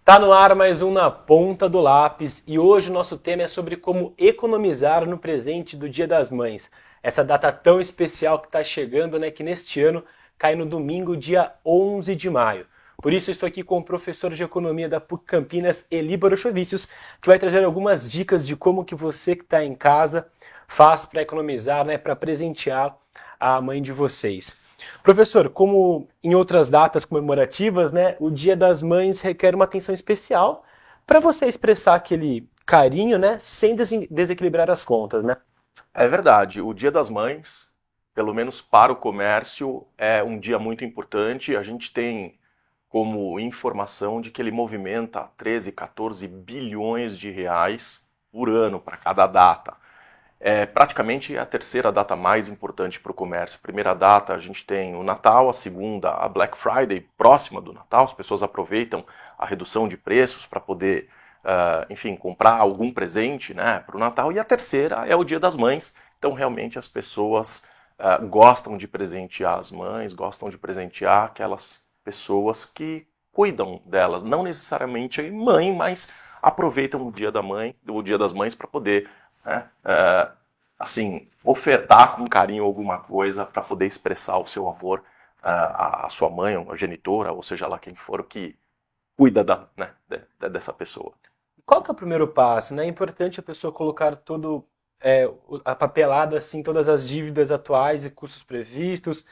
Tá no ar mais um Na Ponta do Lápis e hoje o nosso tema é sobre como economizar no presente do Dia das Mães. Essa data tão especial que está chegando, né, que neste ano cai no domingo, dia 11 de maio. Por isso eu estou aqui com o professor de economia da PUC Campinas, Eli Borochovicius, que vai trazer algumas dicas de como que você que está em casa faz para economizar, né, para presentear a mãe de vocês. Professor, como em outras datas comemorativas, né, o Dia das Mães requer uma atenção especial para você expressar aquele carinho, né, sem desequilibrar as contas, né? É verdade, o Dia das Mães, pelo menos para o comércio, é um dia muito importante. A gente tem como informação de que ele movimenta 13, 14 bilhões de reais por ano para cada data. É praticamente a terceira data mais importante para o comércio. A primeira data a gente tem o Natal, a segunda a Black Friday, próxima do Natal, as pessoas aproveitam a redução de preços para poder, enfim, comprar algum presente, né, para o Natal, e a terceira é o Dia das Mães. Então realmente as pessoas gostam de presentear as mães, gostam de presentear aquelas pessoas que cuidam delas, não necessariamente a mãe, mas aproveitam o Dia da Mãe, o Dia das Mães para poder, né, assim, ofertar com carinho alguma coisa para poder expressar o seu amor à sua mãe, a genitora, ou seja lá quem for que cuida né, dessa pessoa. Qual que é o primeiro passo, né? É importante a pessoa colocar todo a papelada, assim, todas as dívidas atuais e custos previstos,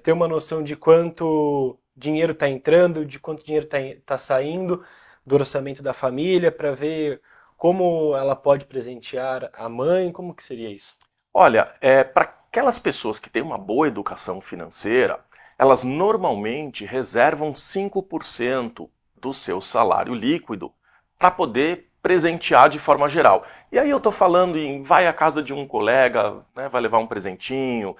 ter uma noção de quanto dinheiro está entrando, de quanto dinheiro está saindo do orçamento da família, para ver como ela pode presentear a mãe, como que seria isso? Olha, para aquelas pessoas que têm uma boa educação financeira, elas normalmente reservam 5% do seu salário líquido para poder presentear de forma geral. E aí eu estou falando em vai à casa de um colega, né, vai levar um presentinho,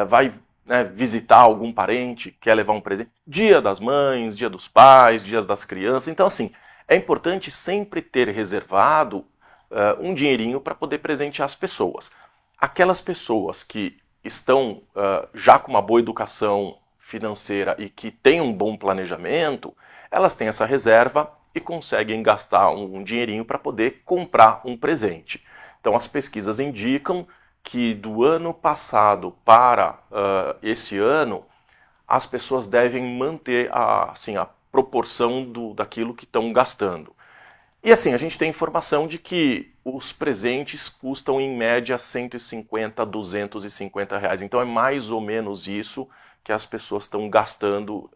vai, né, visitar algum parente, quer levar um presente. Dia das mães, dia dos pais, dias das crianças. Então, assim, é importante sempre ter reservado um dinheirinho para poder presentear as pessoas. Aquelas pessoas que estão já com uma boa educação financeira e que têm um bom planejamento, elas têm essa reserva e conseguem gastar um dinheirinho para poder comprar um presente. Então as pesquisas indicam que do ano passado para esse ano, as pessoas devem manter assim, a proporção daquilo que estão gastando. E assim, a gente tem informação de que os presentes custam em média 150, 250 reais. Então é mais ou menos isso que as pessoas estão gastando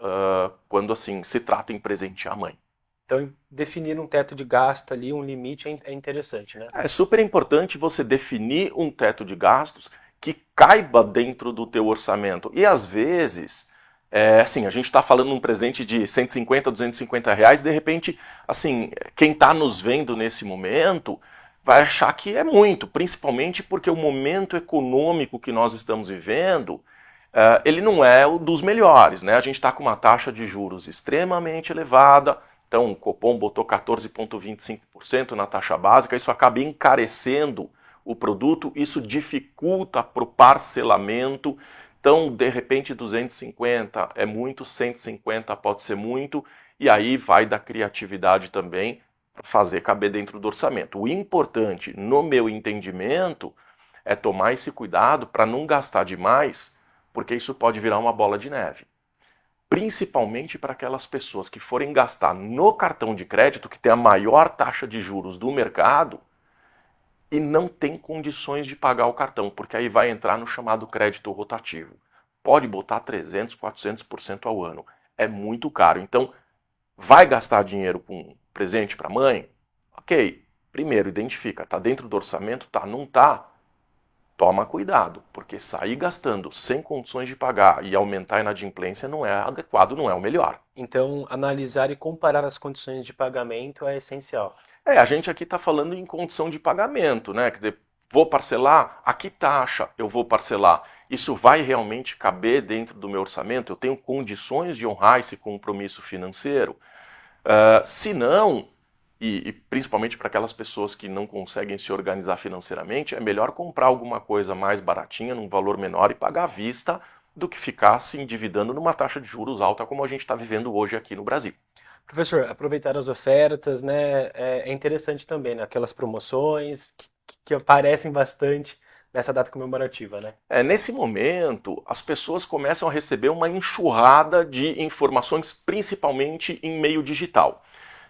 quando assim se trata em presentear a mãe. Então, definir um teto de gasto ali, um limite é interessante, né? É super importante você definir um teto de gastos que caiba dentro do teu orçamento. E às vezes, assim, a gente está falando um presente de 150, 250 reais, de repente, assim, quem está nos vendo nesse momento vai achar que é muito, principalmente porque o momento econômico que nós estamos vivendo, ele não é o dos melhores, né? A gente está com uma taxa de juros extremamente elevada. Então, o Copom botou 14,25% na taxa básica, isso acaba encarecendo o produto, isso dificulta para o parcelamento. Então, de repente, 250 é muito, 150 pode ser muito, e aí vai da criatividade também para fazer caber dentro do orçamento. O importante, no meu entendimento, é tomar esse cuidado para não gastar demais, porque isso pode virar uma bola de neve. Principalmente para aquelas pessoas que forem gastar no cartão de crédito, que tem a maior taxa de juros do mercado, e não tem condições de pagar o cartão, porque aí vai entrar no chamado crédito rotativo. Pode botar 300, 400% ao ano. É muito caro. Então, vai gastar dinheiro com presente para a mãe? Ok. Primeiro, identifica. Está dentro do orçamento? Tá, não está? Toma cuidado, porque sair gastando sem condições de pagar e aumentar a inadimplência não é adequado, não é o melhor. Então, analisar e comparar as condições de pagamento é essencial. A gente aqui está falando em condição de pagamento, né? Quer dizer, vou parcelar? A que taxa eu vou parcelar? Isso vai realmente caber dentro do meu orçamento? Eu tenho condições de honrar esse compromisso financeiro? Se não, e principalmente para aquelas pessoas que não conseguem se organizar financeiramente, é melhor comprar alguma coisa mais baratinha, num valor menor e pagar à vista do que ficar se endividando numa taxa de juros alta como a gente está vivendo hoje aqui no Brasil. Professor, aproveitar as ofertas, né? É interessante também, né? Aquelas promoções que aparecem bastante nessa data comemorativa, né? Nesse momento, as pessoas começam a receber uma enxurrada de informações, principalmente em meio digital.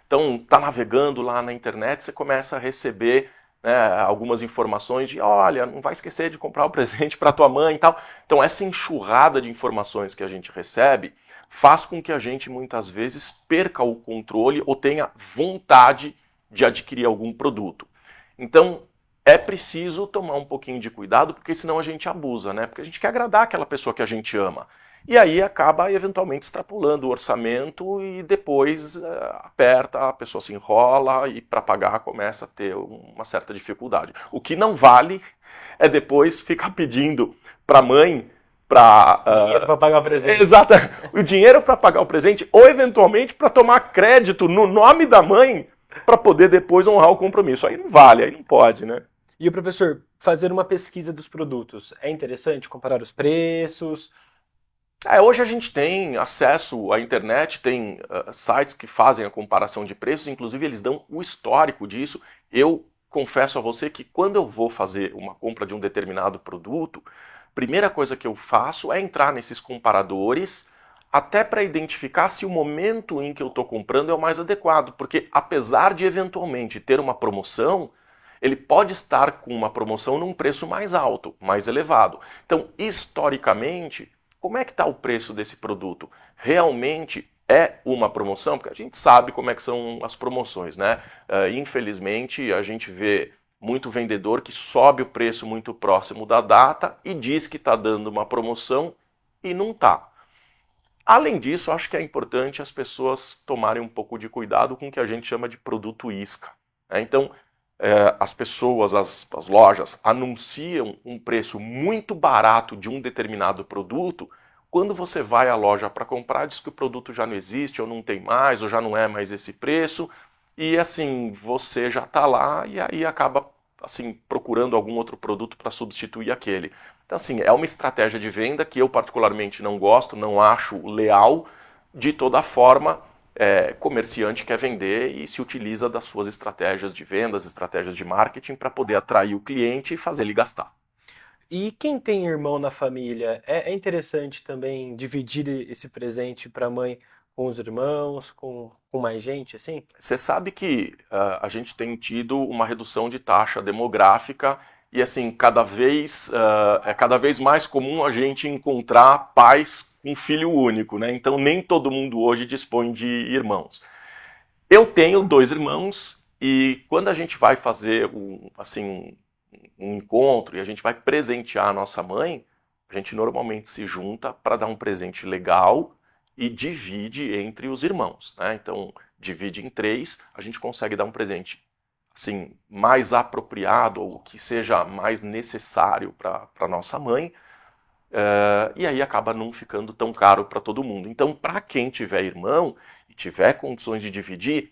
Então, tá navegando lá na internet, você começa a receber, né, algumas informações de, olha, não vai esquecer de comprar o presente para tua mãe e tal. Então, essa enxurrada de informações que a gente recebe faz com que a gente, muitas vezes, perca o controle ou tenha vontade de adquirir algum produto. Então, é preciso tomar um pouquinho de cuidado, porque senão a gente abusa, né? Porque a gente quer agradar aquela pessoa que a gente ama. E aí acaba eventualmente extrapolando o orçamento e depois aperta, a pessoa se enrola e para pagar começa a ter uma certa dificuldade. O que não vale é depois ficar pedindo para a mãe para Dinheiro para pagar o presente. exato, o dinheiro para pagar o presente ou eventualmente para tomar crédito no nome da mãe para poder depois honrar o compromisso. Aí não vale, aí não pode, né? E o professor, fazer uma pesquisa dos produtos, é interessante comparar os preços? Hoje a gente tem acesso à internet, tem sites que fazem a comparação de preços, inclusive eles dão o histórico disso. Eu confesso a você que quando eu vou fazer uma compra de um determinado produto, a primeira coisa que eu faço é entrar nesses comparadores, até para identificar se o momento em que eu estou comprando é o mais adequado, porque apesar de eventualmente ter uma promoção, ele pode estar com uma promoção num preço mais alto, mais elevado. Então, historicamente, como é que está o preço desse produto? Realmente é uma promoção? Porque a gente sabe como é que são as promoções, né? Infelizmente, a gente vê muito vendedor que sobe o preço muito próximo da data e diz que está dando uma promoção e não está. Além disso, acho que é importante as pessoas tomarem um pouco de cuidado com o que a gente chama de produto isca. Então, as pessoas, as lojas, anunciam um preço muito barato de um determinado produto. Quando você vai à loja para comprar, diz que o produto já não existe, ou não tem mais, ou já não é mais esse preço. E assim, você já está lá e aí acaba assim, procurando algum outro produto para substituir aquele. Então assim, é uma estratégia de venda que eu particularmente não gosto, não acho leal. De toda forma, comerciante quer vender e se utiliza das suas estratégias de vendas, estratégias de marketing para poder atrair o cliente e fazer ele gastar. E quem tem irmão na família, é interessante também dividir esse presente para a mãe com os irmãos, com mais gente, assim? Você sabe que a gente tem tido uma redução de taxa demográfica e assim é cada vez mais comum a gente encontrar pais com filho único, né? Então nem todo mundo hoje dispõe de irmãos. Eu tenho 2 irmãos e quando a gente vai fazer um encontro e a gente vai presentear a nossa mãe, a gente normalmente se junta para dar um presente legal e divide entre os irmãos, né? Então, divide em 3, a gente consegue dar um presente assim, mais apropriado ou que seja mais necessário para nossa mãe, e aí acaba não ficando tão caro para todo mundo. Então, para quem tiver irmão e tiver condições de dividir,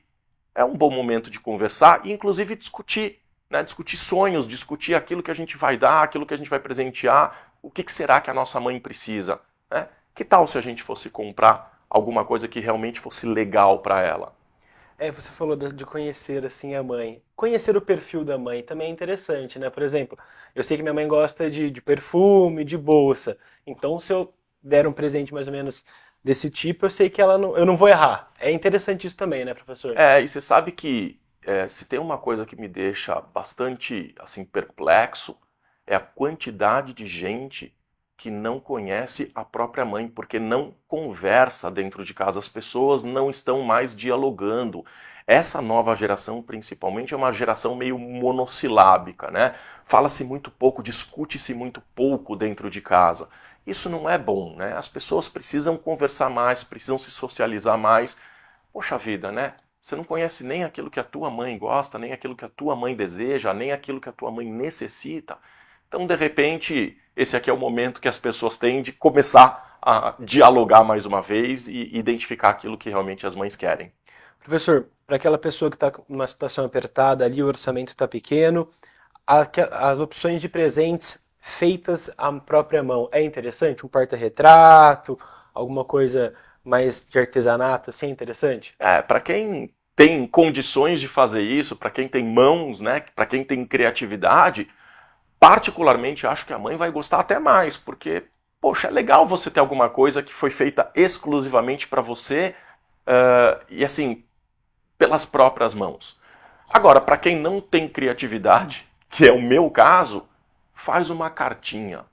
é um bom momento de conversar e inclusive discutir, né? Discutir sonhos, discutir aquilo que a gente vai dar, aquilo que a gente vai presentear, o que será que a nossa mãe precisa, né? Que tal se a gente fosse comprar alguma coisa que realmente fosse legal para ela? Você falou de conhecer assim a mãe. Conhecer o perfil da mãe também é interessante, né? Por exemplo, eu sei que minha mãe gosta de perfume, de bolsa. Então, se eu der um presente mais ou menos desse tipo, eu sei que eu não vou errar. É interessante isso também, né, professor? E você sabe que se tem uma coisa que me deixa bastante assim perplexo, é a quantidade de gente que não conhece a própria mãe, porque não conversa dentro de casa. As pessoas não estão mais dialogando. Essa nova geração, principalmente, é uma geração meio monossilábica, né? Fala-se muito pouco, discute-se muito pouco dentro de casa. Isso não é bom, né? As pessoas precisam conversar mais, precisam se socializar mais. Poxa vida, né? Você não conhece nem aquilo que a tua mãe gosta, nem aquilo que a tua mãe deseja, nem aquilo que a tua mãe necessita. Então, de repente, esse aqui é o momento que as pessoas têm de começar a dialogar mais uma vez e identificar aquilo que realmente as mães querem. Professor, para aquela pessoa que está numa situação apertada ali, o orçamento está pequeno, as opções de presentes feitas à própria mão, é interessante? Um porta-retrato, alguma coisa mais de artesanato, assim, interessante? Para quem tem condições de fazer isso, para quem tem mãos, né, para quem tem criatividade, particularmente acho que a mãe vai gostar até mais, porque, poxa, é legal você ter alguma coisa que foi feita exclusivamente para você e assim, pelas próprias mãos. Agora, para quem não tem criatividade, que é o meu caso, faz uma cartinha,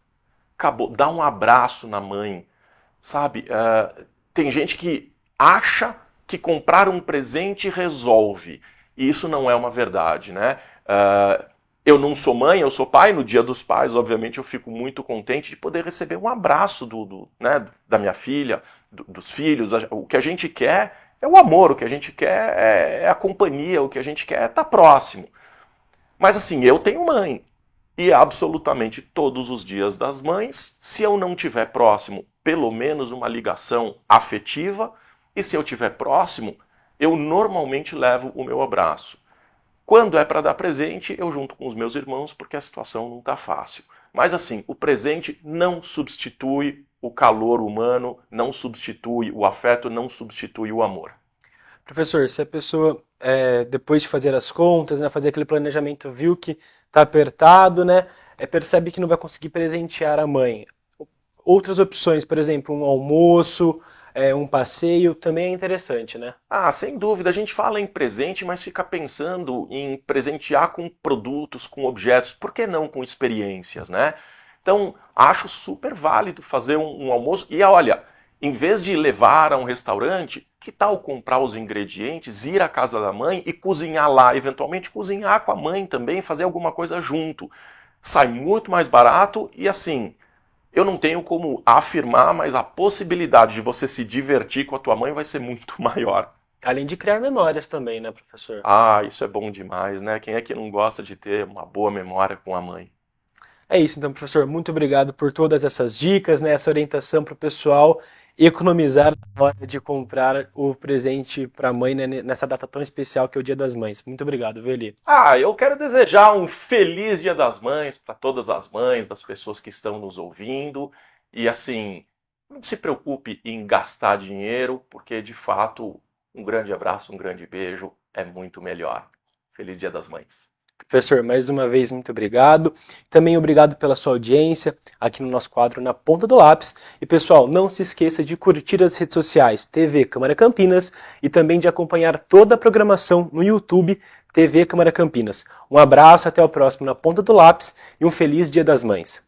acabou, dá um abraço na mãe, sabe? Tem gente que acha que comprar um presente resolve, e isso não é uma verdade, né? Eu não sou mãe, eu sou pai. No Dia dos Pais, obviamente, eu fico muito contente de poder receber um abraço né, da minha filha, dos filhos. O que a gente quer é o amor, o que a gente quer é a companhia, o que a gente quer é estar próximo. Mas assim, eu tenho mãe. E absolutamente todos os dias das mães, se eu não tiver próximo, pelo menos uma ligação afetiva, e se eu tiver próximo, eu normalmente levo o meu abraço. Quando é para dar presente, eu junto com os meus irmãos, porque a situação não está fácil. Mas assim, o presente não substitui o calor humano, não substitui o afeto, não substitui o amor. Professor, se a pessoa, depois de fazer as contas, né, fazer aquele planejamento, viu que está apertado, né, percebe que não vai conseguir presentear a mãe. Outras opções, por exemplo, um almoço, um passeio, também é interessante, né? Sem dúvida, a gente fala em presente, mas fica pensando em presentear com produtos, com objetos, por que não com experiências, né? Então, acho super válido fazer um almoço. E olha, em vez de levar a um restaurante, que tal comprar os ingredientes, ir à casa da mãe e cozinhar lá, eventualmente cozinhar com a mãe também, fazer alguma coisa junto. Sai muito mais barato e assim, eu não tenho como afirmar, mas a possibilidade de você se divertir com a tua mãe vai ser muito maior. Além de criar memórias também, né, professor? Isso é bom demais, né? Quem é que não gosta de ter uma boa memória com a mãe? É isso, então, professor. Muito obrigado por todas essas dicas, né, essa orientação para o pessoal economizar na hora de comprar o presente para a mãe, né, nessa data tão especial que é o Dia das Mães. Muito obrigado, viu, Eli? Eu quero desejar um feliz Dia das Mães para todas as mães, das pessoas que estão nos ouvindo. E assim, não se preocupe em gastar dinheiro, porque de fato, um grande abraço, um grande beijo é muito melhor. Feliz Dia das Mães. Professor, mais uma vez, muito obrigado. Também obrigado pela sua audiência aqui no nosso quadro Na Ponta do Lápis. E, pessoal, não se esqueça de curtir as redes sociais TV Câmara Campinas e também de acompanhar toda a programação no YouTube TV Câmara Campinas. Um abraço, até o próximo Na Ponta do Lápis e um feliz Dia das Mães.